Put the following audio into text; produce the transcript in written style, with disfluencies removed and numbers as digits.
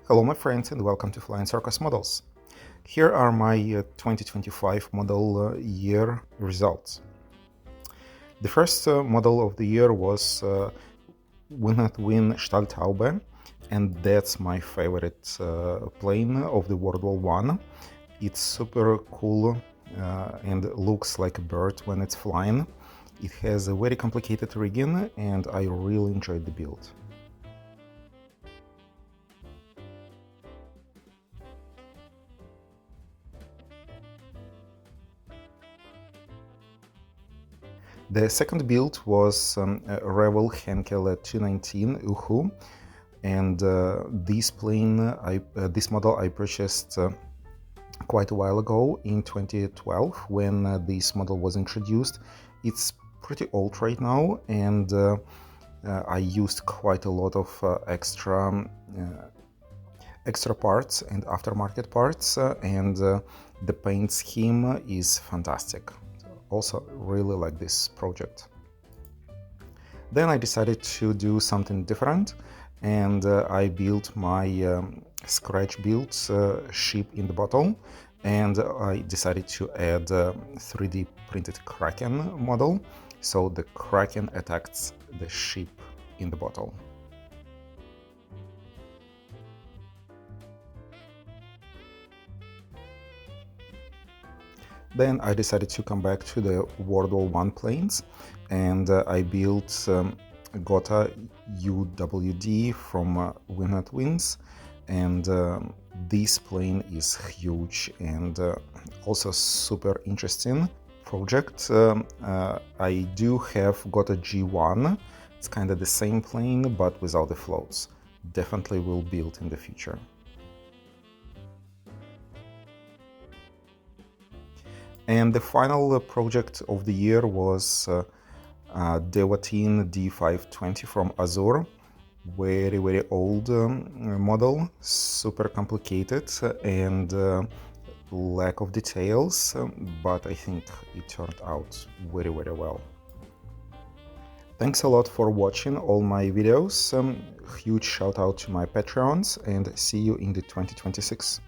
Hello my friends and welcome to Flying Circus Models. Here are my 2025 model year results. The first model of the year was Winged Wing Stahltaube, and that's my favorite plane of the World War I. It's super cool and looks like a bird when it's flying. It has a very complicated rigging and I really enjoyed the build. The second build was Revell Henkel 219 Uhu, and this model I purchased quite a while ago in 2012 when this model was introduced. It's pretty old right now, and I used quite a lot of extra parts and aftermarket parts, and the paint scheme is fantastic. Also really like this project. Then I decided to do something different, and I built my scratch built ship in the bottle, and I decided to add a 3D printed Kraken model, so the Kraken attacks the ship in the bottle. Then I decided to come back to the World War I planes, and I built Gotha UWD from Winged Wings, and this plane is huge and also super interesting project. I do have Gotha G1. It's kind of the same plane but without the floats. Definitely will build in the future. And the final project of the year was D.Vi D520 from Azure. Very old model, super complicated and lack of details, but I think it turned out very well. Thanks a lot for watching all my videos. Huge shout out to my Patreons, and see you in the 2026.